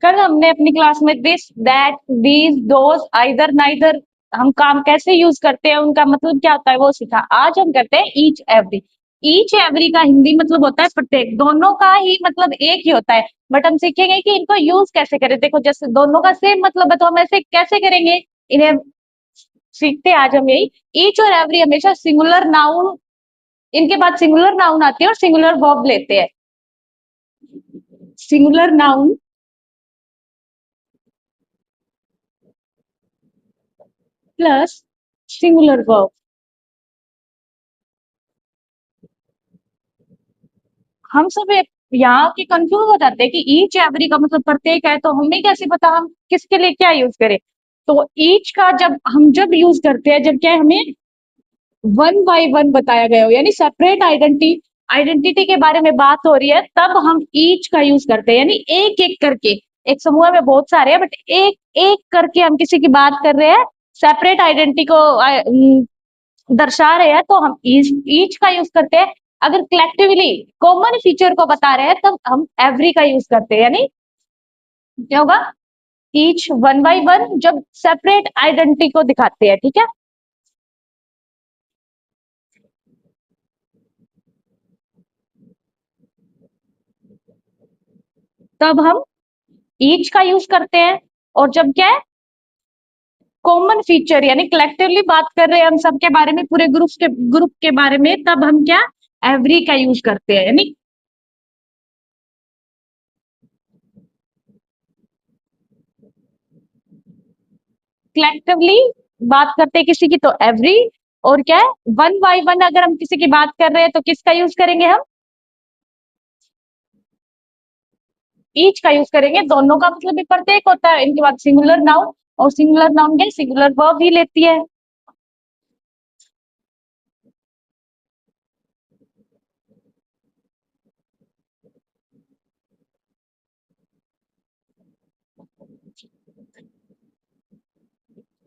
कल हमने अपनी क्लास में this that these those either neither हम काम कैसे यूज करते हैं, उनका मतलब क्या होता है वो सीखा। आज हम करते हैं ईच एवरी। ईच एवरी का हिंदी मतलब होता है प्रत्येक, दोनों का ही मतलब एक ही होता है। बट हम सीखेंगे कि इनको यूज कैसे करें। देखो जैसे दोनों का सेम मतलब है तो हम ऐसे कैसे करेंगे इन्हें, सीखते हैं आज हम यही। ईच और एवरी हमेशा सिंगुलर नाउन, इनके बाद सिंगुलर नाउन आती है और सिंगुलर वर्ब लेते हैं। Singular noun plus singular verb. हम सब यहाँ के कंफ्यूज हो जाते हैं कि ईच एवरी का मतलब प्रत्येक है, तो हमें कैसे पता हम किसके लिए क्या यूज करें। तो ईच का जब यूज करते हैं, जब क्या है हमें वन बाय वन बताया गया हो, यानी सेपरेट आइडेंटिटी के बारे में बात हो रही है, तब हम ईच का यूज करते हैं। यानी एक एक करके, एक समूह में बहुत सारे हैं बट एक एक करके हम किसी की बात कर रहे हैं, सेपरेट आइडेंटिटी को दर्शा रहे हैं, तो हम ईच का यूज करते हैं। अगर कलेक्टिवली कॉमन फीचर को बता रहे हैं तब हम एवरी का यूज करते हैं। यानी क्या होगा, ईच वन बाय वन जब सेपरेट आइडेंटिटी को दिखाते हैं, ठीक है। तब हम ईच का यूज करते हैं। और जब क्या है कॉमन फीचर यानी कलेक्टिवली बात कर रहे हैं हम सबके बारे में, पूरे ग्रुप के बारे में, तब हम क्या एवरी का यूज करते हैं। यानी कलेक्टिवली बात करते हैं किसी की तो एवरी, और क्या है वन बाय वन अगर हम किसी की बात कर रहे हैं तो किसका यूज करेंगे हम ईच का यूज करेंगे। दोनों का मतलब भी प्रत्येक होता है। इनके बाद सिंगुलर नाउन, और सिंगुलर नाउन क्या सिंगुलर वर्ब ही लेती है।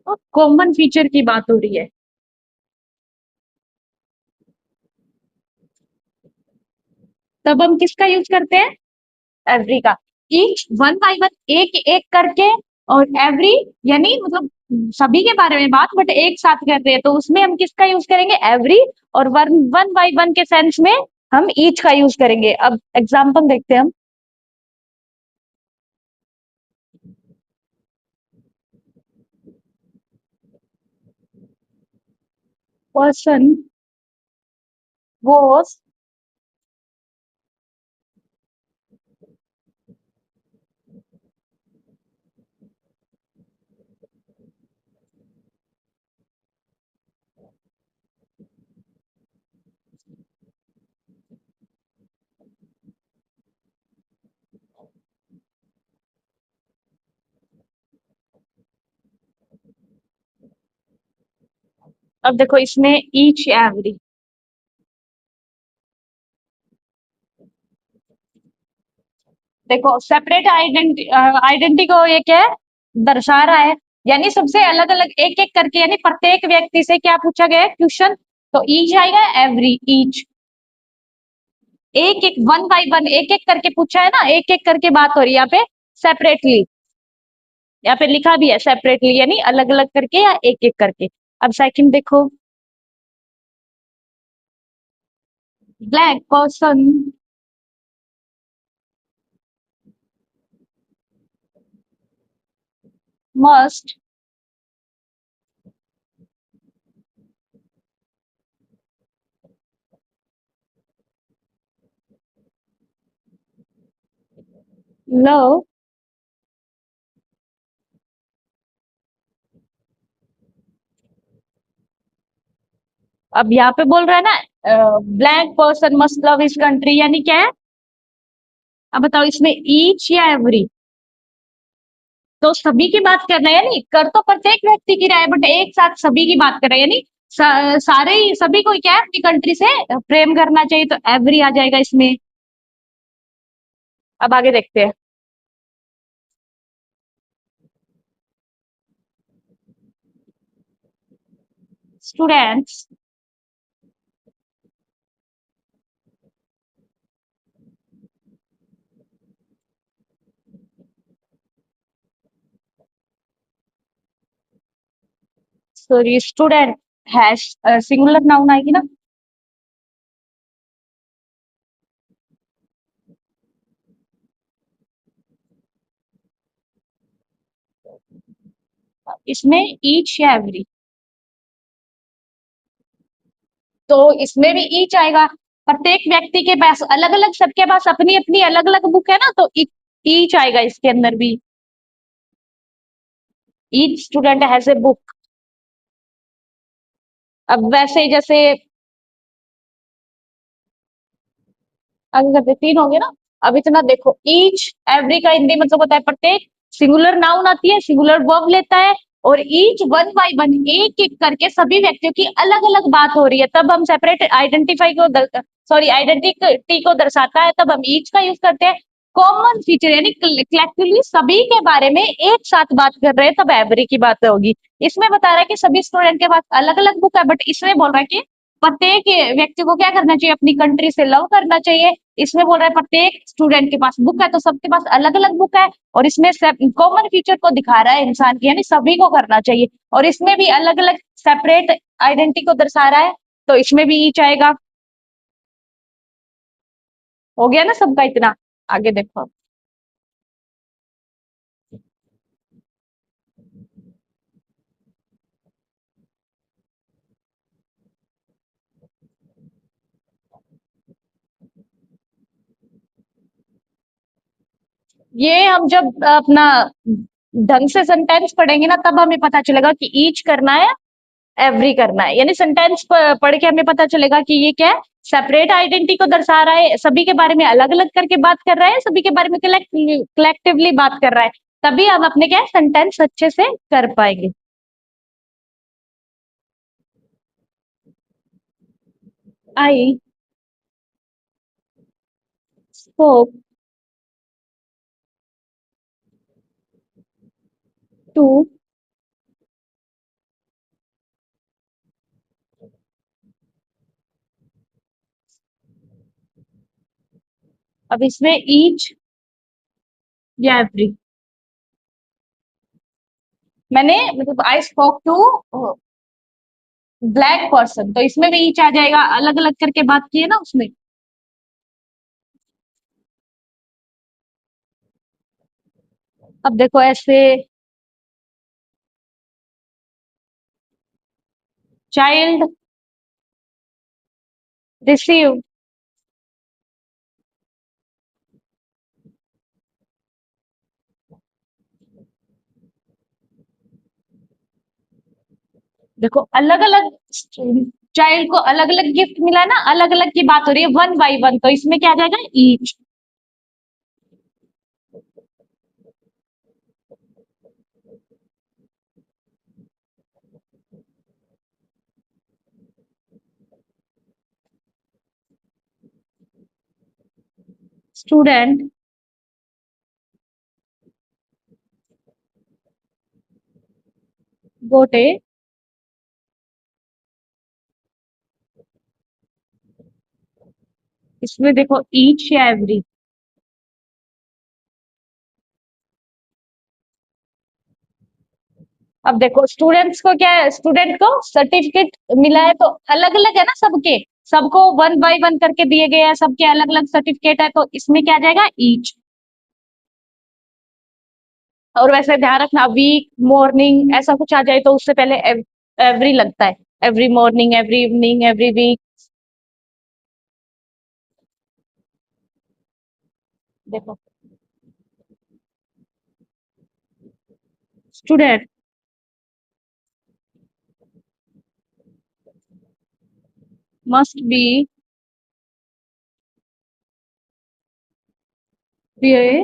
तो कॉमन फीचर की बात हो रही है, तब हम किसका यूज करते हैं एवरी का। ईच वन बाय वन एक एक करके, और एवरी यानी मतलब सभी के बारे में बात बट एक साथ कर रहे हैं, तो उसमें हम किसका यूज करेंगे एवरी। और वन वन बाय वन के सेंस में हम ईच का यूज करेंगे। अब एग्जाम्पल देखते हैं हम। पर्सन वॉज अब देखो इसमें ईच एवरी, देखो सेपरेट आइडेंटिटी को ये क्या है दर्शा रहा है। यानी सबसे अलग अलग एक एक करके, यानी प्रत्येक व्यक्ति से क्या पूछा गया है क्वेश्चन, तो ईच आएगा एवरी ईच। एक एक वन बाय वन एक एक करके पूछा है ना, एक एक करके बात हो रही है यहाँ पे सेपरेटली। यहाँ पे लिखा भी है सेपरेटली यानी अलग अलग करके या एक एक करके। अब सेकंड देखो, ब्लैक पर्सन मस्ट लव। अब यहाँ पे बोल रहा है ना black person must love his country, यानी क्या है। अब बताओ इसमें ईच या एवरी, तो सभी की बात कर रहे हैं। यानी कर तो प्रत्येक व्यक्ति की रहा है बट एक साथ सभी की बात कर रहे हैं। यानी सारे सभी को क्या है अपनी कंट्री से प्रेम करना चाहिए, तो एवरी आ जाएगा इसमें। अब आगे देखते हैं। Students sorry, student hash singular noun आएगी ना। इसमें ईच या एवरी, तो इसमें भी ईच आएगा। प्रत्येक व्यक्ति के पास अलग अलग, सबके पास अपनी अपनी अलग अलग बुक है ना, तो ईच आएगा इसके अंदर भी। Each student has a book. अब वैसे ही जैसे आगे करते, तीन हो गए ना। अब इतना देखो, ईच एवरी का हिंदी मतलब होता है प्रत्येक, सिंगुलर नाउन आती है, सिंगुलर वर्ब लेता है, और ईच वन बाय वन, एक एक करके सभी व्यक्तियों की अलग अलग बात हो रही है, तब हम सेपरेट आइडेंटिफाई को, सॉरी, आइडेंटिटी को दर्शाता है, तब हम ईच का यूज करते हैं। कॉमन फीचर यानी कलेक्टिवली सभी के बारे में एक साथ बात कर रहे हैं, तब एवरी की बात होगी। इसमें बता रहा है कि सभी स्टूडेंट के पास अलग अलग बुक है, बट इसमें बोल रहा है कि प्रत्येक व्यक्ति को क्या करना चाहिए, अपनी कंट्री से लव करना चाहिए। इसमें बोल रहा है प्रत्येक स्टूडेंट के पास बुक है, तो सबके पास अलग अलग बुक है, और इसमें कॉमन फीचर को दिखा रहा है इंसान की, यानी सभी को करना चाहिए, और इसमें भी अलग अलग सेपरेट आइडेंटिटी को दर्शा रहा है, तो इसमें भी ईच आएगा। हो गया ना सबका इतना। आगे देखो, ये हम जब अपना ढंग से सेंटेंस पढ़ेंगे ना, तब हमें पता चलेगा कि ईच करना है, एवरी करना है, यानी सेंटेंस पढ़ के हमें पता चलेगा कि ये क्या है, सेपरेट आइडेंटिटी को दर्शा रहा है, सभी के बारे में अलग अलग करके बात कर रहा है, सभी के बारे में कलेक्टिवली बात कर रहा है, तभी हम अपने क्या सेंटेंस अच्छे से कर पाएंगे। आई स्पोक टू, अब इसमें ईच या एवरी, मैंने मतलब I spoke to black person, तो इसमें भी ईच आ जाएगा, अलग अलग करके बात की है ना उसमें। अब देखो ऐसे, चाइल्ड रिसीव, देखो अलग अलग चाइल्ड को अलग अलग गिफ्ट मिला ना, अलग अलग की बात हो रही है, वन बाय वन, तो इसमें क्या आ जाएगा, ईच। स्टूडेंट गोटे, इसमें देखो ईच या एवरी। अब देखो स्टूडेंट्स को क्या है, स्टूडेंट को सर्टिफिकेट मिला है, तो अलग अलग है ना सबके, सबको वन बाय वन करके दिए गए हैं, सबके अलग अलग सर्टिफिकेट है, तो इसमें क्या आ जाएगा, ईच। और वैसे ध्यान रखना, वीक मॉर्निंग ऐसा कुछ आ जाए तो उससे पहले एवरी लगता है, every morning, every evening, every week. देखो, student must be wear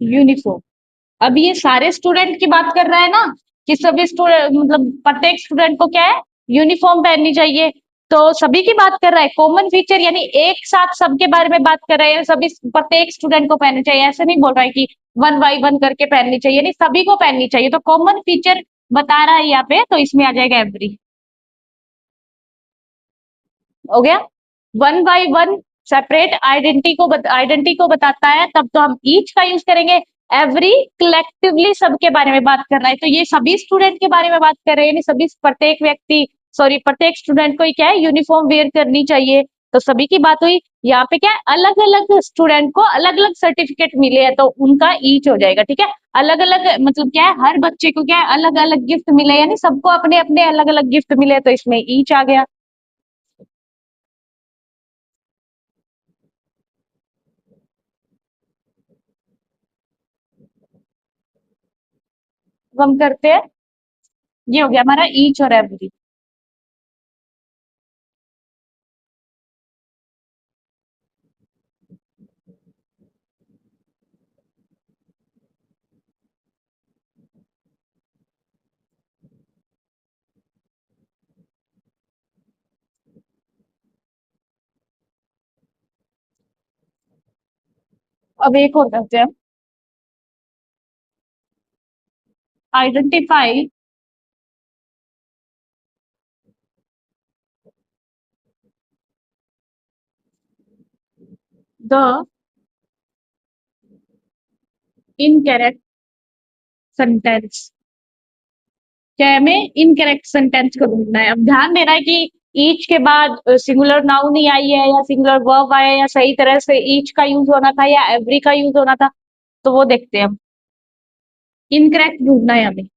uniform. अब ये सारे स्टूडेंट की बात कर रहा है ना, कि सभी स्टूडेंट मतलब प्रत्येक स्टूडेंट को क्या है, यूनिफॉर्म पहननी चाहिए, तो सभी की बात कर रहा है, कॉमन फीचर यानी एक साथ सबके बारे में बात कर रहे हैं, सभी प्रत्येक स्टूडेंट को पहननी चाहिए, ऐसे नहीं बोल रहा है कि वन बाई वन करके पहननी चाहिए, नहीं सभी को पहननी चाहिए, तो कॉमन फीचर बता रहा है यहाँ पे, तो इसमें आ जाएगा एवरी। हो गया, one by one separate identity को बताता है, तब तो हम ईच का यूज करेंगे। एवरी कलेक्टिवली सबके बारे में बात कर रहा है, तो ये सभी स्टूडेंट के बारे में बात कर रहे हैं, यानी सभी प्रत्येक व्यक्ति, सॉरी प्रत्येक स्टूडेंट को ही क्या है यूनिफॉर्म वेयर करनी चाहिए, तो सभी की बात हुई। यहाँ पे क्या है अलग अलग स्टूडेंट को अलग अलग सर्टिफिकेट मिले हैं, तो उनका ईच हो जाएगा, ठीक है। अलग अलग मतलब क्या है हर बच्चे को क्या है अलग अलग गिफ्ट मिले, यानी सबको अपने अपने अलग अलग गिफ्ट मिले, तो इसमें ईच आ गया। अब हम करते हैं, ये हो गया हमारा ईच और एवरी। अब एक और करते हैं, आइडेंटिफाई द इनकरेक्ट सेंटेंस। क्या है हमें इनकरेक्ट सेंटेंस को ढूंढना है। अब ध्यान देना है कि ईच के बाद सिंगुलर नाउन ही आई है या सिंगुलर वर्ब आया है या सही तरह से ईच का यूज होना था या एवरी का यूज होना था, तो वो देखते हैं हम। इनकरेक्ट ढूंढना है हमें।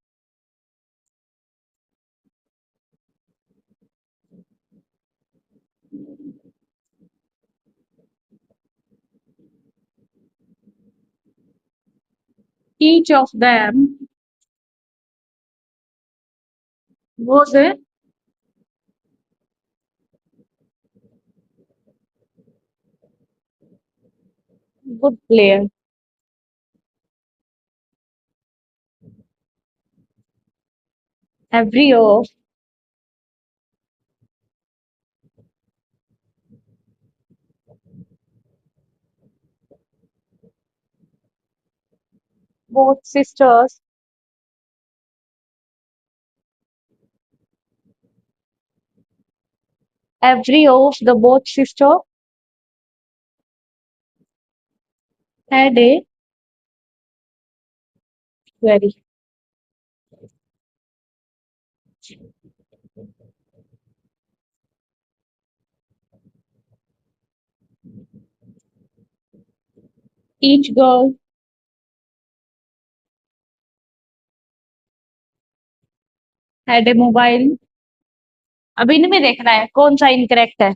Each of them was a good player. Every of both sisters every of the both sister had a very. Each girl had a mobile. अब इनमें देखना है कौन सा इनकरेक्ट है।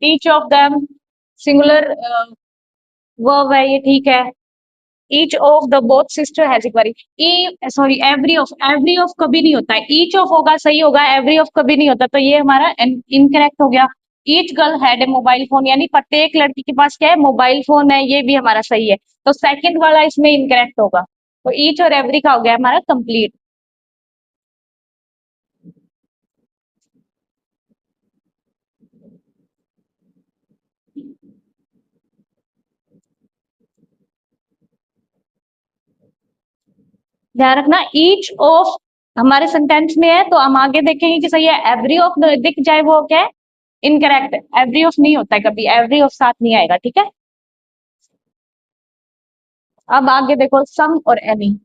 Each of them singular verb है, ये ठीक है। Each of the both sister has equally, E sorry every of कभी नहीं होता है, ईच ऑफ होगा सही होगा, एवरी ऑफ कभी नहीं होता, तो ये हमारा इनकरेक्ट हो गया। Each girl had a mobile phone, यानी प्रत्येक लड़की के पास क्या है मोबाइल फोन है, ये भी हमारा सही है, तो सेकंड वाला इसमें इनकरेक्ट होगा। तो ईच और एवरी का हो गया हमारा कंप्लीट। ध्यान रखना ईच ऑफ हमारे सेंटेंस में है, तो हम आगे देखेंगे कि सही है। एवरी ऑफ दिख जाए वो क्या है इनकरेक्ट। एवरी ऑफ नहीं होता है कभी, एवरी ऑफ साथ नहीं आएगा, ठीक है। अब आगे देखो सम और एनी।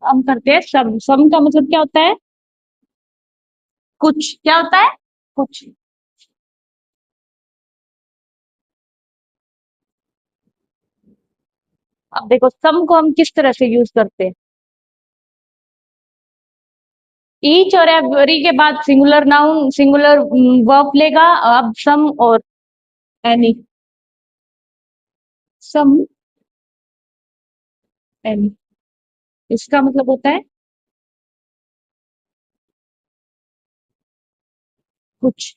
हम करते हैं सम। सम का मतलब क्या होता है कुछ, क्या होता है कुछ। अब देखो सम को हम किस तरह से यूज करते हैं। ईच और एवरी के बाद सिंगुलर नाउन सिंगुलर वर्ब लेगा। अब सम और एनी, सम एनी, इसका मतलब होता है कुछ।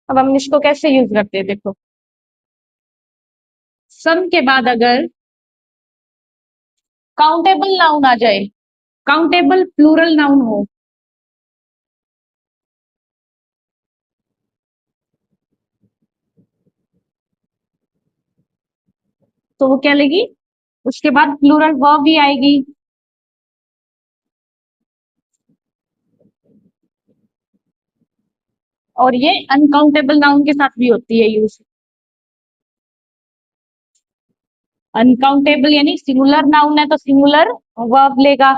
अब हम इसको कैसे यूज करते हैं देखो। सम के बाद अगर काउंटेबल नाउन आ जाए, काउंटेबल प्लूरल नाउन हो, तो वो क्या लेगी, उसके बाद प्लूरल वर्ब भी आएगी। और ये अनकाउंटेबल नाउन के साथ भी होती है यूज। अनकाउंटेबल यानी सिंगुलर नाउन है तो सिंगुलर वर्ब लेगा।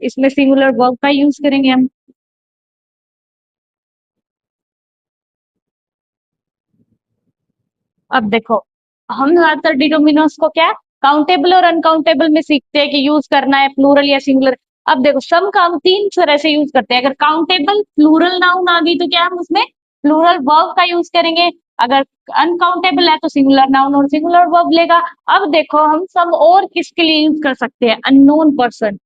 इसमें सिंगुलर वर्ब का यूज करेंगे हम। अब देखो, हम ज्यादातर डिनोमिनर्स को क्या काउंटेबल और अनकाउंटेबल में सीखते हैं कि यूज करना है प्लूरल या सिंगुलर। अब देखो, सम का हम तीन तरह से यूज करते हैं। अगर काउंटेबल प्लूरल नाउन आ गई तो क्या हम उसमें प्लूरल वर्ब का यूज करेंगे। अगर अनकाउंटेबल है तो सिंगुलर नाउन और सिंगुलर वर्ब लेगा। अब देखो, हम सम और किसके लिए यूज कर सकते हैं, अननोन पर्सन।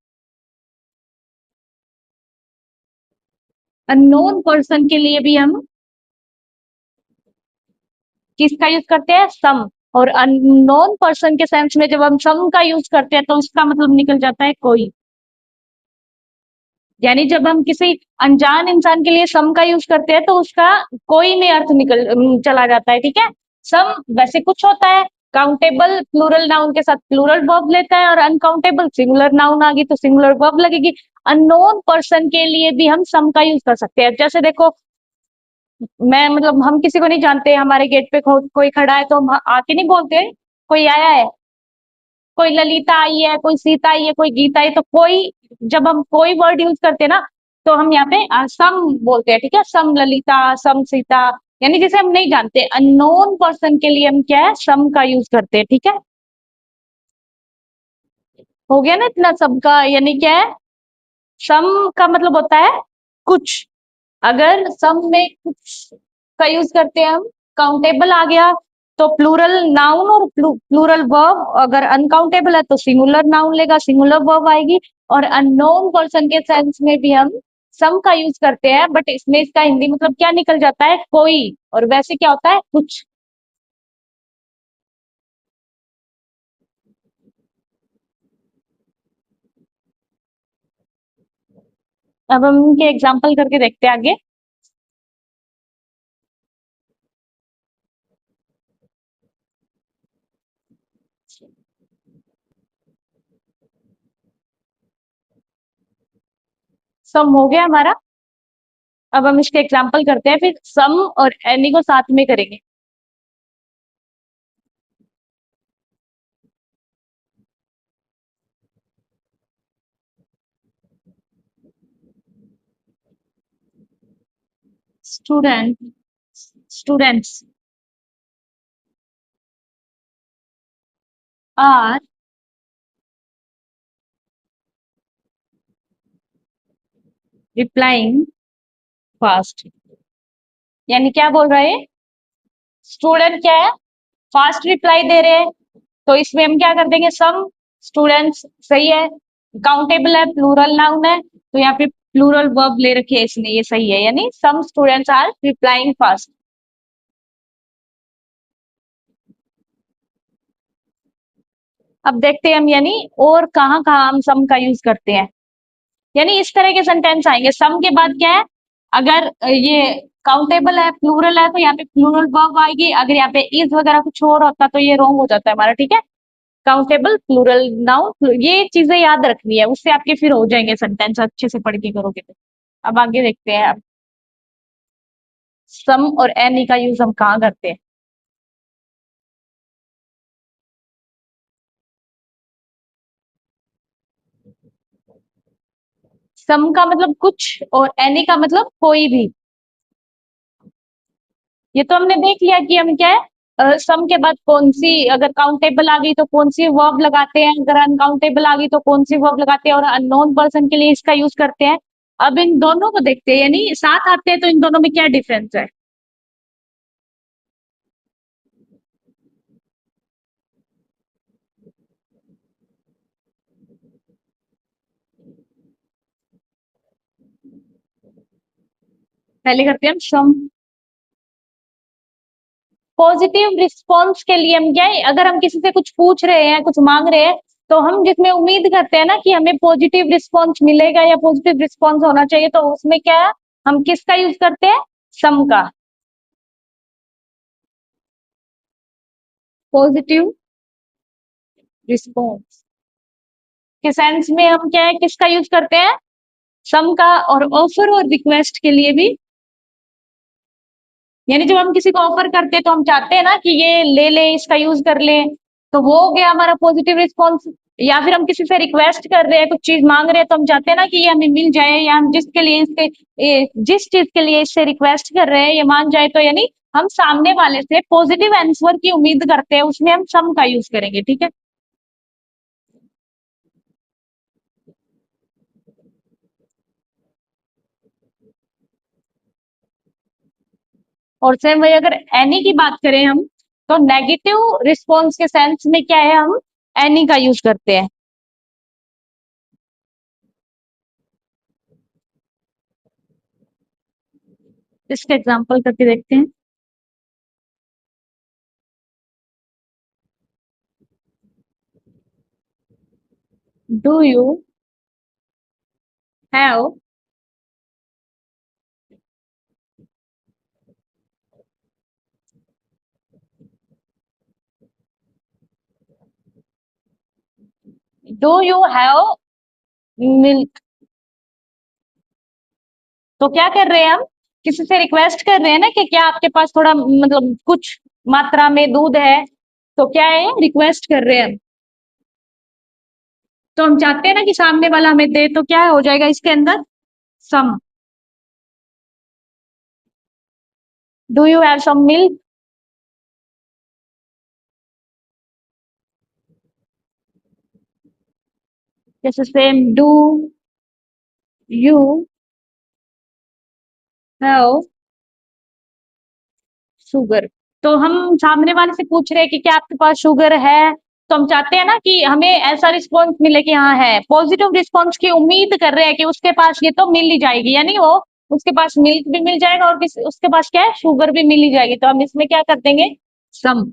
अननोन पर्सन के लिए भी हम किसका यूज करते हैं, सम। और अननोन पर्सन के सेंस में जब हम सम का यूज करते हैं तो उसका मतलब निकल जाता है कोई। यानी जब हम किसी अनजान इंसान के लिए सम का यूज करते हैं तो उसका कोई में अर्थ निकल चला जाता है, ठीक है। सम वैसे कुछ होता है, काउंटेबल प्लूरल नाउन के साथ प्लूरल वर्ब लेता है, और अनकाउंटेबल सिंगुलर नाउन आ गई तो सिंगुलर वर्ब लगेगी। अननोन पर्सन के लिए भी हम सम का यूज कर सकते हैं। जैसे देखो, मैं मतलब हम किसी को नहीं जानते, हमारे गेट पे कोई खड़ा है तो हम आके नहीं बोलते कोई आया है। कोई ललिता आई है, कोई सीता आई है, कोई गीता आई, तो कोई, जब हम कोई वर्ड यूज करते हैं ना, तो हम यहाँ पे सम बोलते हैं, ठीक है। सम ललिता, सम सीता, यानी जिसे हम नहीं जानते, अननोन पर्सन के लिए हम क्या है, सम का यूज करते हैं, ठीक है। हो गया ना इतना सबका, यानी क्या है, सम का मतलब होता है कुछ। अगर सम में कुछ का यूज करते हैं हम, काउंटेबल आ गया तो प्लूरल नाउन और प्लूरल वर्ब। अगर अनकाउंटेबल है तो सिंगुलर नाउन लेगा, सिंगुलर वर्ब आएगी। और अननोन पर्सन के सेंस में भी हम सम का यूज करते हैं, बट इसमें इसका हिंदी मतलब क्या निकल जाता है, कोई। और वैसे क्या होता है, कुछ। अब हम इनके एग्जाम्पल करके देखते हैं आगे। सम हो गया हमारा। अब हम इसके एग्जाम्पल करते हैं, फिर सम और एनी को साथ में करेंगे। Student, students are replying fast. यानी क्या बोल रहे हैं, स्टूडेंट क्या है, फास्ट रिप्लाई दे रहे हैं, तो इसमें हम क्या कर देंगे, सम स्टूडेंट्स। सही है, काउंटेबल है, प्लूरल नाउन है, तो यहाँ पे प्लूरल वर्ब ले रखे है इसने, ये सही है, यानी some students are replying fast. अब देखते हैं हम, यानी और कहाँ कहाँ हम सम का यूज करते हैं। यानी इस तरह के सेंटेंस आएंगे, सम के बाद क्या है, अगर ये काउंटेबल है, प्लूरल है, तो यहाँ पे प्लूरल वर्ब आएगी। अगर यहाँ पे इज वगैरह कुछ और होता तो ये रॉन्ग हो जाता है हमारा, ठीक है। काउंटेबल प्लूरल नाउन, ये चीजें याद रखनी है, उससे आपके फिर हो जाएंगे सेंटेंस, अच्छे से पढ़ के करोगे तो। अब आगे देखते हैं, अब सम और एनी का यूज हम कहाँ करते हैं। सम का मतलब कुछ और एनी का मतलब कोई भी। ये तो हमने देख लिया कि हम क्या है, सम के बाद कौन सी, अगर काउंटेबल आ गई तो कौन सी वर्ब लगाते हैं, अगर अनकाउंटेबल आ गई तो कौन सी वर्ब लगाते हैं, और अननोन पर्सन के लिए इसका यूज करते हैं। अब इन दोनों को देखते हैं, यानी साथ आते हैं तो इन दोनों में क्या डिफरेंस है। पहले करते हैं हम सम। पॉजिटिव रिस्पॉन्स के लिए हम क्या है, अगर हम किसी से कुछ पूछ रहे हैं, कुछ मांग रहे हैं, तो हम जिसमें उम्मीद करते हैं ना कि हमें पॉजिटिव रिस्पॉन्स मिलेगा या पॉजिटिव रिस्पॉन्स होना चाहिए, तो उसमें क्या है, हम किसका यूज करते हैं? सम का। पॉजिटिव रिस्पॉन्स के सेंस में हम क्या है, किसका यूज करते हैं? सम का। और ऑफर और रिक्वेस्ट के लिए भी, यानी जब हम किसी को ऑफर करते हैं तो हम चाहते हैं ना कि ये ले ले, इसका यूज कर ले, तो वो हो गया हमारा पॉजिटिव रिस्पॉन्स। या फिर हम किसी से रिक्वेस्ट कर रहे हैं, कुछ चीज मांग रहे हैं, तो हम चाहते हैं ना कि ये हमें मिल जाए, या हम जिसके लिए इसके जिस चीज के लिए इससे रिक्वेस्ट कर रहे हैं ये मान जाए, तो यानी हम सामने वाले से पॉजिटिव आंसर की उम्मीद करते हैं, उसमें हम सम का यूज करेंगे। ठीक है। और सेम वही अगर एनी की बात करें हम, तो नेगेटिव रिस्पॉन्स के सेंस में क्या है, हम एनी का यूज करते हैं। इसका एग्जांपल करके देखते हैं। Do you have do you have milk? तो क्या कर रहे हैं हम, किसी से रिक्वेस्ट कर रहे हैं ना कि क्या आपके पास थोड़ा मतलब कुछ मात्रा में दूध है, तो क्या है, रिक्वेस्ट कर रहे हैं हम। तो हम चाहते हैं ना कि सामने वाला हमें दे, तो क्या हो जाएगा इसके अंदर, some. Do you have some milk? जैसे same, do you have sugar? तो हम सामने वाले से पूछ रहे हैं कि क्या आपके पास शुगर है, तो हम चाहते हैं ना कि हमें ऐसा रिस्पॉन्स मिले कि हाँ है, पॉजिटिव रिस्पॉन्स की उम्मीद कर रहे हैं कि उसके पास ये तो मिल ही जाएगी, यानी वो उसके पास मिल्क भी मिल जाएगा और उसके पास क्या है, शुगर भी मिल ही जाएगी, तो हम इसमें क्या कर देंगे, सम।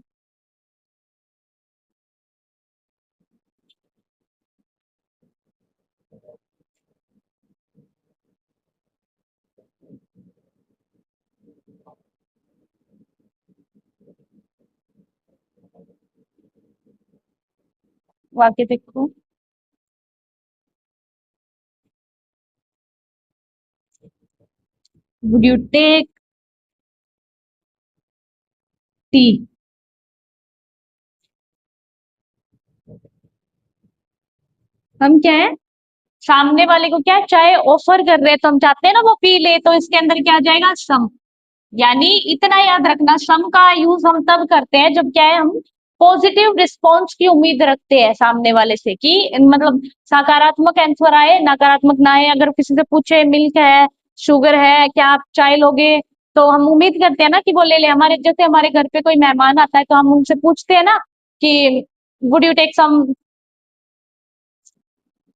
वाक्य देखो। Would you take tea? हम क्या है, सामने वाले को क्या चाहे ऑफर कर रहे हैं, तो हम चाहते हैं ना वो पी ले, तो इसके अंदर क्या आ जाएगा, सम। यानी इतना याद रखना, सम का यूज हम तब करते हैं जब क्या है, हम पॉजिटिव रिस्पॉन्स की उम्मीद रखते हैं सामने वाले से, कि मतलब सकारात्मक आंसर आए, नकारात्मक ना आए। अगर किसी से पूछे मिल्क है, शुगर है, क्या आप चाय लोगे, तो हम उम्मीद करते हैं ना कि वो ले ले। हमारे जैसे हमारे घर पे कोई मेहमान आता है, तो हम उनसे पूछते हैं ना कि would you take some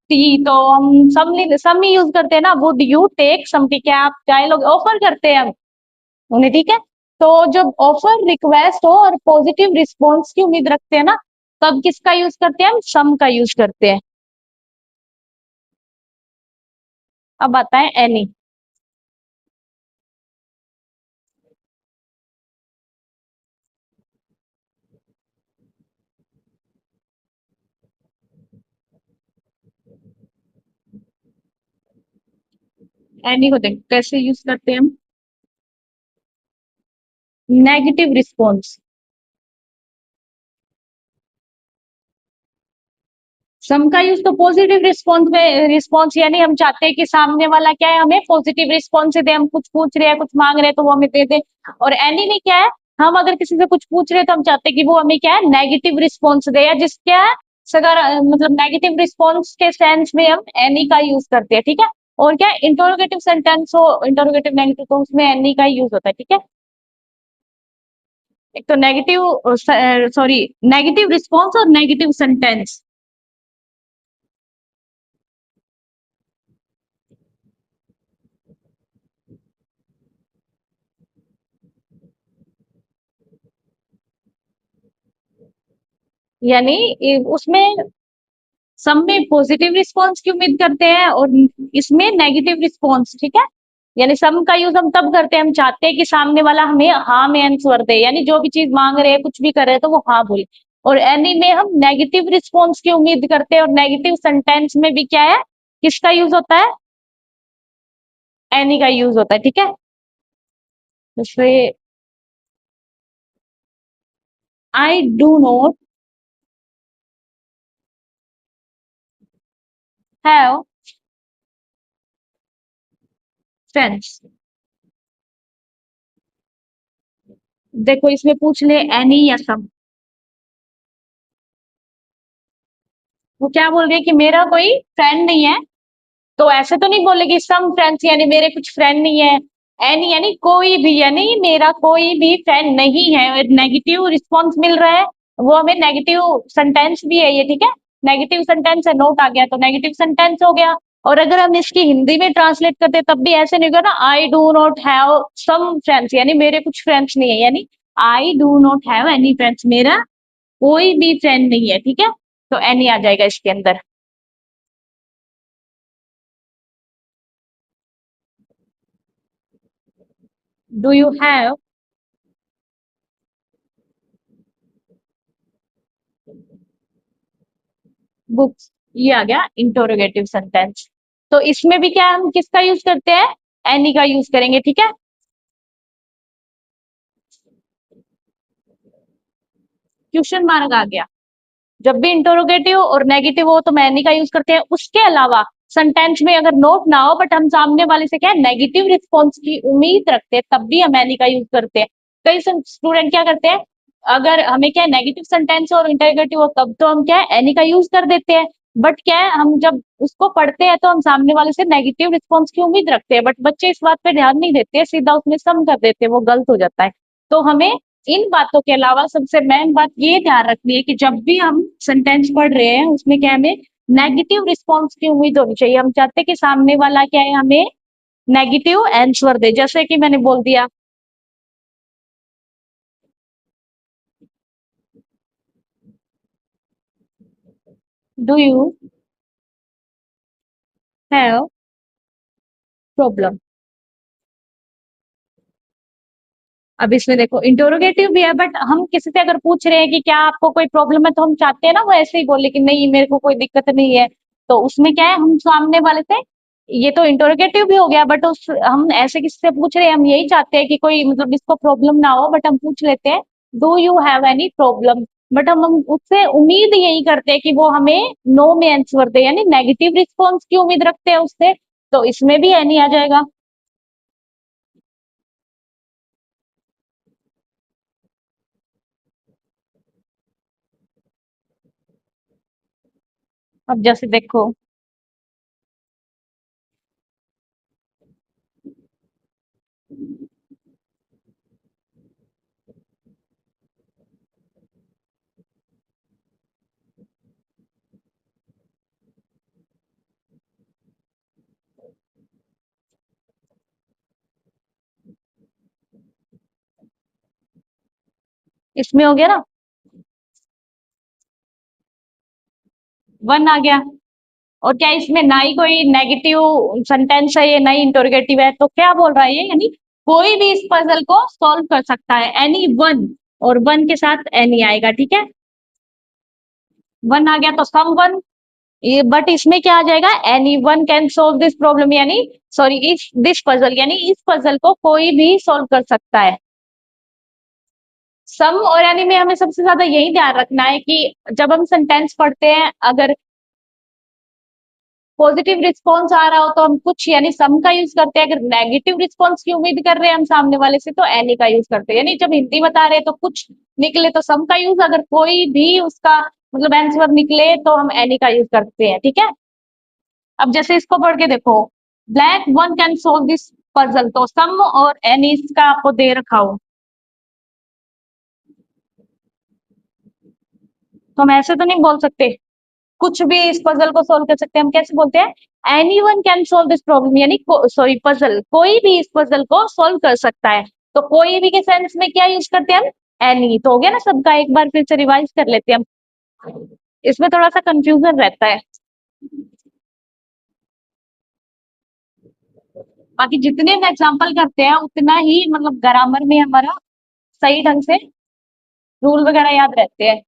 tea, तो हम सम ही यूज करते हैं ना, would you take some tea, क्या आप चाय लोगे, ऑफर करते हैं हम उन्हें। ठीक है। तो जब ऑफर रिक्वेस्ट हो और पॉजिटिव रिस्पॉन्स की उम्मीद रखते हैं ना, तब किसका यूज करते हैं, हम सम का यूज करते हैं। अब आता है एनी। एनी को देख कैसे यूज करते हैं हम, नेगेटिव रिस्पॉन्स। सम का यूज तो पॉजिटिव रिस्पॉन्स में, रिस्पॉन्स यानी हम चाहते हैं कि सामने वाला क्या है, हमें पॉजिटिव रिस्पॉन्स दे, हम कुछ पूछ रहे हैं, कुछ मांग रहे हैं, तो वो हमें दे दे। और एनी में क्या है, हम अगर किसी से कुछ पूछ रहे हैं, तो हम चाहते हैं कि वो हमें क्या है, नेगेटिव रिस्पॉन्स दे, या जिसका सगर मतलब नेगेटिव रिस्पॉन्स के सेंस में हम एनी का यूज करते हैं। ठीक है। और क्या, इंटरोगेटिव सेंटेंस हो, इंटरोगेटिव नेगेटिव, तो उसमें एनी का यूज होता है। ठीक है। एक तो नेगेटिव, सॉरी, नेगेटिव रिस्पॉन्स और नेगेटिव सेंटेंस। यानी उसमें सब में पॉजिटिव रिस्पॉन्स की उम्मीद करते हैं और इसमें नेगेटिव रिस्पॉन्स। ठीक है। यानी सम का यूज हम तब करते हैं, हम चाहते हैं कि सामने वाला हमें हाँ में आंसर दे, यानी जो भी चीज मांग रहे हैं कुछ भी कर रहे हैं तो वो हाँ बोले। और एनी में हम नेगेटिव रिस्पॉन्स की उम्मीद करते हैं, और नेगेटिव सेंटेंस में भी क्या है, किसका यूज होता है, एनी का यूज होता है, ठीक है। जैसे आई डू नॉट हैव फ्रेंड्स। देखो इसमें पूछ ले एनी या सम, वो क्या बोल रही है कि मेरा कोई फ्रेंड नहीं है, तो ऐसे तो नहीं बोलेगी सम फ्रेंड्स यानी मेरे कुछ फ्रेंड नहीं है। एनी यानी कोई भी, यानी मेरा कोई भी फ्रेंड नहीं है, नेगेटिव रिस्पॉन्स मिल रहा है, वो हमें नेगेटिव सेंटेंस भी है ये, ठीक है। नेगेटिव सेंटेंस है, नोट आ गया तो नेगेटिव सेंटेंस हो गया। और अगर हम इसकी हिंदी में ट्रांसलेट करते तब भी ऐसे नहीं होगा ना, I do not have some friends यानी मेरे कुछ फ्रेंड्स नहीं है, यानी I do not have any friends, मेरा कोई भी फ्रेंड नहीं है, ठीक है। तो एनी आ जाएगा इसके अंदर। डू यू हैव बुक्स, ये आ गया इंटरोगेटिव सेंटेंस। तो इसमें भी क्या हम किसका यूज करते हैं, एनी का यूज करेंगे, ठीक है। क्वेश्चन मार्क आ गया। जब भी इंटरोगेटिव और नेगेटिव हो तो हम एनी का यूज करते हैं। उसके अलावा सेंटेंस में अगर नोट ना हो बट हम सामने वाले से क्या है नेगेटिव रिस्पॉन्स की उम्मीद रखते हैं, तब भी हम एनी का यूज करते हैं। कई स्टूडेंट क्या करते हैं, अगर हमें क्या है नेगेटिव सेंटेंस और इंटरोगेटिव हो तब तो हम क्या है एनी का यूज कर देते हैं। बट क्या है हम जब उसको पढ़ते हैं तो हम सामने वाले से नेगेटिव रिस्पॉन्स की उम्मीद रखते हैं, बट बच्चे इस बात पे ध्यान नहीं देते, सीधा उसमें सम कर देते हैं, वो गलत हो जाता है। तो हमें इन बातों के अलावा सबसे मेन बात ये ध्यान रखनी है कि जब भी हम सेंटेंस पढ़ रहे हैं उसमें क्या हमें नेगेटिव रिस्पॉन्स की उम्मीद होनी चाहिए। हम चाहते हैं कि सामने वाला क्या है हमें नेगेटिव आंसर दे, जैसे कि मैंने बोल दिया डू यू हैव प्रॉब्लम। अब इसमें देखो इंटरोगेटिव भी है, बट हम किसी से अगर पूछ रहे हैं कि क्या आपको कोई प्रॉब्लम है तो हम चाहते हैं ना वो ऐसे ही बोले कि नहीं मेरे को कोई दिक्कत नहीं है। तो उसमें क्या है हम सामने वाले से, ये तो इंटरोगेटिव भी हो गया, बट उस हम ऐसे किसी से पूछ रहे हैं, हम यही चाहते हैं कि कोई मतलब जिसको प्रॉब्लम ना हो, बट हम पूछ लेते हैं do you have any problem. But हम उससे उम्मीद यही करते हैं कि वो हमें नो में आंसर दे, यानी नेगेटिव रिस्पॉन्स की उम्मीद रखते हैं उससे। तो इसमें भी एनी आ जाएगा। अब जैसे देखो इसमें हो गया ना, वन आ गया। और क्या इसमें ना ही कोई नेगेटिव सेंटेंस है, ये ना ही इंटरोगेटिव है, तो क्या बोल रहा है ये, यानी कोई भी इस पजल को सॉल्व कर सकता है, एनी वन। और वन के साथ एनी आएगा, ठीक है। वन आ गया तो सम वन, बट इसमें क्या आ जाएगा, any one can solve this problem, यानी सॉरी इस दिस पजल, यानी इस पजल को कोई भी सॉल्व कर सकता है। सम और एनी में हमें सबसे ज्यादा यही ध्यान रखना है कि जब हम सेंटेंस पढ़ते हैं अगर पॉजिटिव रिस्पॉन्स आ रहा हो तो हम कुछ यानी सम का यूज करते हैं, अगर नेगेटिव रिस्पॉन्स की उम्मीद कर रहे हैं हम सामने वाले से तो एनी का यूज करते हैं, यानी जब हिंदी बता रहे हैं तो कुछ निकले तो सम का यूज, अगर कोई भी उसका मतलब आंसर निकले तो हम एनी का यूज करते हैं, ठीक है। अब जैसे इसको पढ़ के देखो, black one can solve this puzzle, तो सम और एनी इसका आपको दे रखा हो, तो हम ऐसे तो नहीं बोल सकते कुछ भी इस पजल को सोल्व कर सकते हैं, हम कैसे बोलते हैं any one can solve this problem, यानी सॉरी पजल, कोई भी इस पजल को सोल्व कर सकता है। तो कोई भी के सेंस में क्या यूज करते हैं हम, एनी। तो हो गया ना सबका, एक बार फिर से रिवाइज कर लेते हैं हम, इसमें थोड़ा सा कंफ्यूजन रहता है। बाकी जितने हम एग्जाम्पल करते हैं उतना ही मतलब ग्रामर में हमारा सही ढंग से रूल वगैरह याद रहते हैं।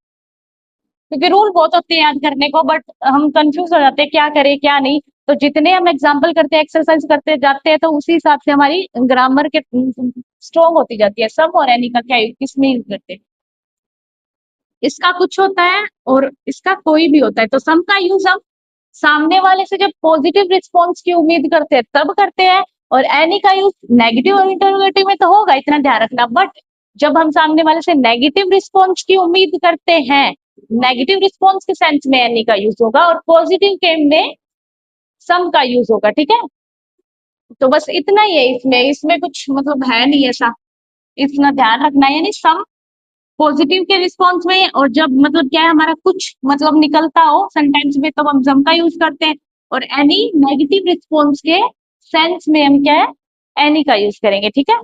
क्योंकि रूल बहुत होते हैं याद करने को, बट हम कंफ्यूज हो जाते हैं क्या करें क्या नहीं। तो जितने हम एग्जाम्पल करते हैं, एक्सरसाइज करते जाते हैं, तो उसी हिसाब से हमारी ग्रामर के स्ट्रॉन्ग होती जाती है। सम और एनी का क्या किसमें यूज करते हैं? इसका कुछ होता है और इसका कोई भी होता है। तो सम का यूज हम सामने वाले से जब पॉजिटिव रिस्पॉन्स की उम्मीद करते हैं तब करते हैं, और एनी का यूज नेगेटिव और इंटरोगेटिव में तो होगा, इतना ध्यान रखना। बट जब हम सामने वाले से नेगेटिव रिस्पॉन्स की उम्मीद करते हैं, नेगेटिव रिस्पॉन्स के सेंस में एनी का यूज होगा, और पॉजिटिव के में सम का यूज होगा। ठीक है, तो बस इतना ही है इसमें, इसमें कुछ मतलब है नहीं ऐसा, इतना ध्यान रखना है। यानी सम पॉजिटिव के रिस्पॉन्स में, और जब मतलब क्या है हमारा कुछ मतलब निकलता हो सेंटेंस में, तब हम सम का यूज करते हैं। और एनी नेगेटिव रिस्पॉन्स के सेंस में हम क्या है, एनी का यूज करेंगे। ठीक है,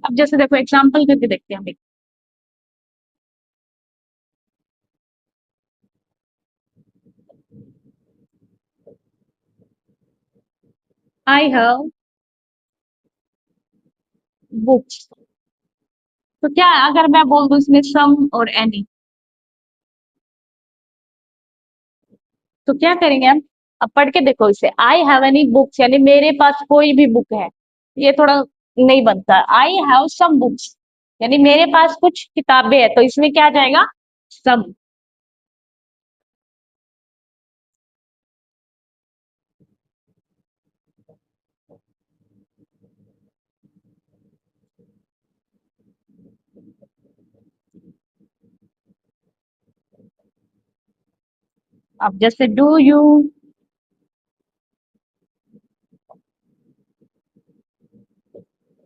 अब जैसे देखो एग्जांपल करके देखते हैं हम। I have books. तो क्या अगर मैं बोल दूं इसमें सम और एनी, तो क्या करेंगे हम? अब पढ़ के देखो इसे, आई हैव एनी बुक्स यानी मेरे पास कोई भी बुक है, ये थोड़ा नहीं बनता। आई हैव सम बुक्स यानी मेरे पास कुछ किताबें हैं, तो इसमें क्या आ जाएगा? सम। अब जैसे do you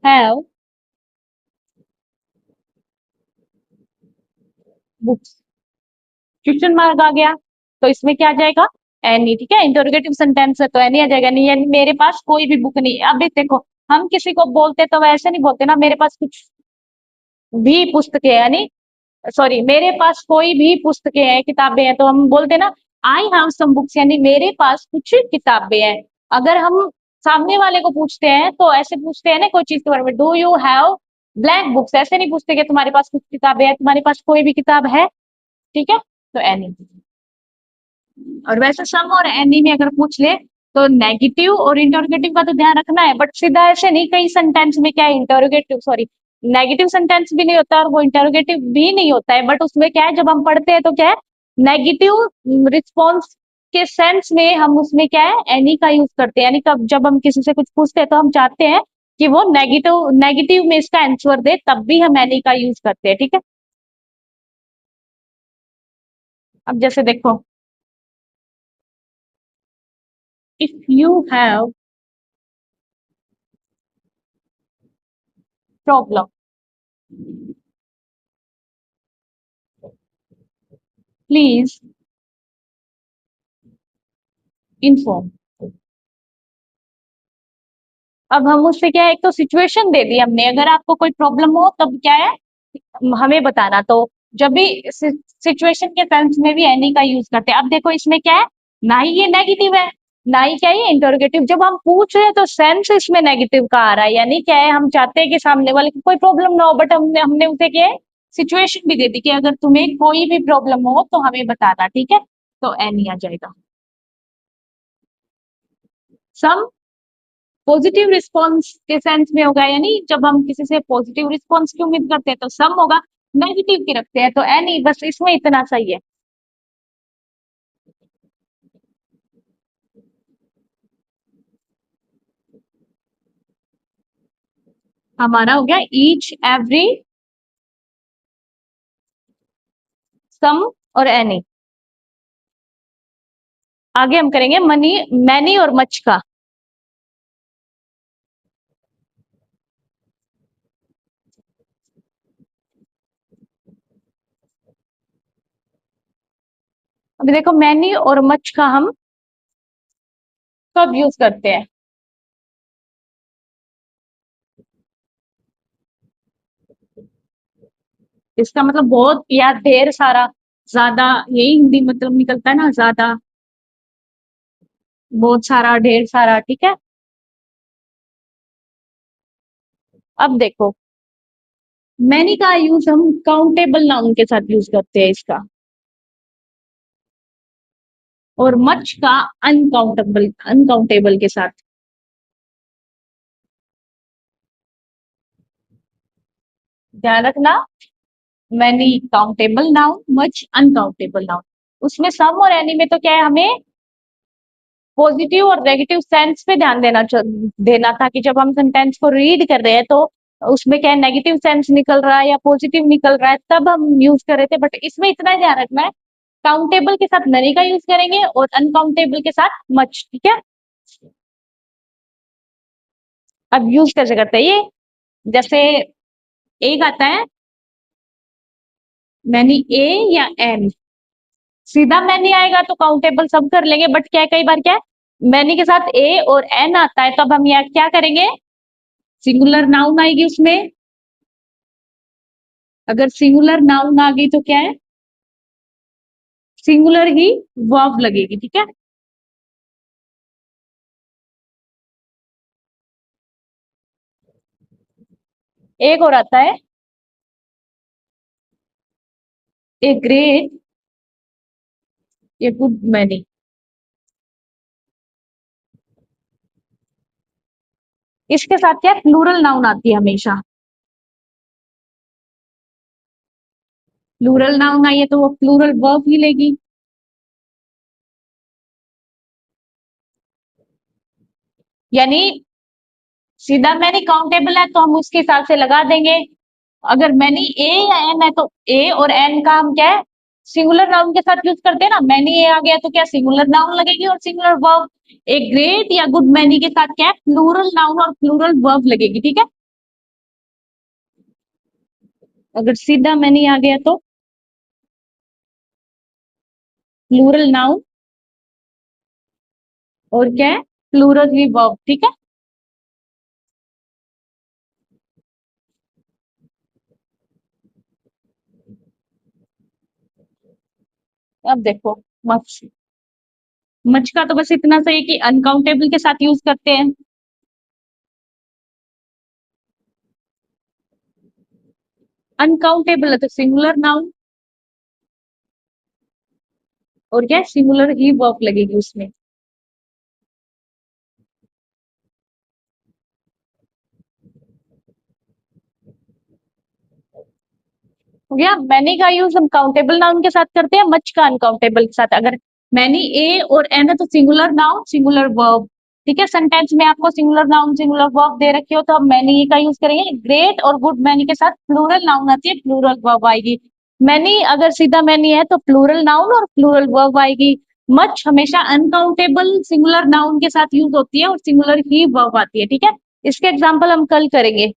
have books, question mark आ गया, तो इसमें क्या आ जाएगा? एनी। ठीक है, इंटरोगेटिव सेंटेंस है तो एनी आ जाएगा। नहीं यानी मेरे पास कोई भी बुक नहीं है। अब ये देखो, हम किसी को बोलते तो वैसे नहीं बोलते ना, मेरे पास कुछ भी पुस्तकें हैं, यानी सॉरी, मेरे पास कोई भी पुस्तकें हैं, किताबें हैं, तो हम बोलते हैं ना आई हैव सम बुक्स यानी मेरे पास कुछ किताबें हैं। अगर हम सामने वाले को पूछते हैं तो ऐसे पूछते हैं ना कोई चीज के बारे में, do you have black books, ऐसे नहीं पूछते कि तुम्हारे पास कुछ किताबें हैं, तुम्हारे पास कोई भी किताब है। ठीक है, तो एनी। और वैसे सम और एनी में अगर पूछ ले तो नेगेटिव और इंटरोगेटिव का तो ध्यान रखना है, बट सीधा ऐसे नहीं। कई सेंटेंस में क्या है, इंटरोगेटिव सॉरी नेगेटिव सेंटेंस भी नहीं होता और वो इंटरोगेटिव भी नहीं होता है, बट उसमें क्या है जब हम पढ़ते हैं तो क्या है, नेगेटिव रिस्पॉन्स के सेंस में हम उसमें क्या है, एनी का यूज करते हैं। यानी कब जब हम किसी से कुछ पूछते हैं तो हम चाहते हैं कि वो नेगेटिव नेगेटिव में इसका आंसर दे, तब भी हम एनी का यूज करते हैं। ठीक है, अब जैसे देखो, if you have problem please inform. अब हम उससे क्या है, एक तो सिचुएशन दे दी हमने, अगर आपको कोई प्रॉब्लम हो तब क्या है, हमें बताना। तो जब भी सिचुएशन के सेंस में भी एनी का यूज करते हैं। अब देखो इसमें क्या है, ना ही ये नेगेटिव है, ना ही क्या है इंटरोगेटिव। जब हम पूछ रहे हैं तो सेंस इसमें नेगेटिव का आ रहा है, यानी क्या है, हम चाहते हैं कि सामने वाले को कोई प्रॉब्लम ना हो, बट हमने हमने उसे क्या है, सिचुएशन भी दे दी कि अगर तुम्हें कोई भी प्रॉब्लम हो तो हमें बताना। ठीक है, तो एनी आ जाएगा। सम पॉजिटिव रिस्पॉन्स के सेंस में होगा, यानी जब हम किसी से पॉजिटिव रिस्पॉन्स की उम्मीद करते हैं तो सम होगा, नेगेटिव की रखते हैं तो एनी। बस इसमें इतना सही है। हमारा हो गया ईच एवरी सम और एनी। आगे हम करेंगे मनी मैनी और मच का। अभी देखो मैनी और मच का हम कब यूज करते हैं? इसका मतलब बहुत या ढेर सारा, ज्यादा, यही हिंदी मतलब निकलता है ना, ज्यादा। बहुत सारा, ढेर सारा, ठीक है। अब देखो, मैनी का यूज हम काउंटेबल नाउन के साथ यूज करते हैं इसका, और मच का अनकाउंटेबल अनकाउंटेबल के साथ। ध्यान रखना, many countable noun, much uncountable noun. उसमें सम और एनी में तो क्या है, हमें पॉजिटिव और नेगेटिव सेंस पे ध्यान देना था कि जब हम सेंटेंस को रीड कर रहे हैं तो उसमें क्या है, नेगेटिव सेंस निकल रहा है या पॉजिटिव निकल रहा है, तब हम यूज कर रहे थे। बट इसमें इतना ध्यान रखना है, काउंटेबल के साथ नरी का यूज करेंगे और अनकाउंटेबल के साथ मच, ठीक है। अब यूज कैसे करते हैं ये, जैसे एक आता है मैनी ए या एन, सीधा मैनी आएगा तो काउंटेबल सब कर लेंगे, बट क्या है, कई बार क्या है मैनी के साथ ए और एन आता है, तब हम यहाँ क्या करेंगे, सिंगुलर नाउन आएगी उसमें। अगर सिंगुलर नाउन आ गई तो क्या है, सिंगुलर ही वर्ब लगेगी, ठीक है। एक और आता है a great, a good many. इसके साथ क्या प्लूरल नाउन आती है हमेशा, प्लूरल नाउन आई है तो वो प्लूरल वर्ब ही लेगी। यानी सीधा मैनी काउंटेबल है तो हम उसके हिसाब से लगा देंगे। अगर मैनी ए या एन है तो ए और एन का हम क्या है, सिंगुलर नाउन के साथ यूज करते हैं ना, मैनी ए आ गया तो क्या सिंगुलर नाउन लगेगी और सिंगुलर वर्ब। एक ग्रेट या गुड मैनी के साथ क्या है, प्लूरल नाउन और प्लूरल वर्ब लगेगी, ठीक है। अगर सीधा मैनी आ गया तो प्लूरल नाउन और क्या है, प्लूरल ही वर्ब, ठीक है। अब देखो, मच, मच का तो बस इतना सही कि अनकाउंटेबल के साथ यूज करते हैं। अनकाउंटेबल है तो सिंगुलर नाउन और क्या सिंगुलर ही वर्ब लगेगी उसमें। हो गया, मैनी का यूज हम काउंटेबल नाउन के साथ करते हैं, मच का अनकाउंटेबल के साथ। अगर मैनी ए और एन है तो सिंगुलर नाउन सिंगुलर वर्ब, ठीक है। सेंटेंस में आपको सिंगुलर नाउन सिंगुलर वर्ब दे रखी हो तो हम मैनी का यूज करेंगे। ग्रेट और गुड मैनी के साथ प्लूरल नाउन आती है, प्लूरल वर्ब आएगी। मैनी अगर सीधा मैनी है तो प्लूरल नाउन और प्लूरल वर्ब आएगी। मच हमेशा अनकाउंटेबल सिंगुलर नाउन के साथ यूज होती है और सिंगुलर ही वर्ब आती है, ठीक है। इसके एग्जाम्पल हम कल करेंगे।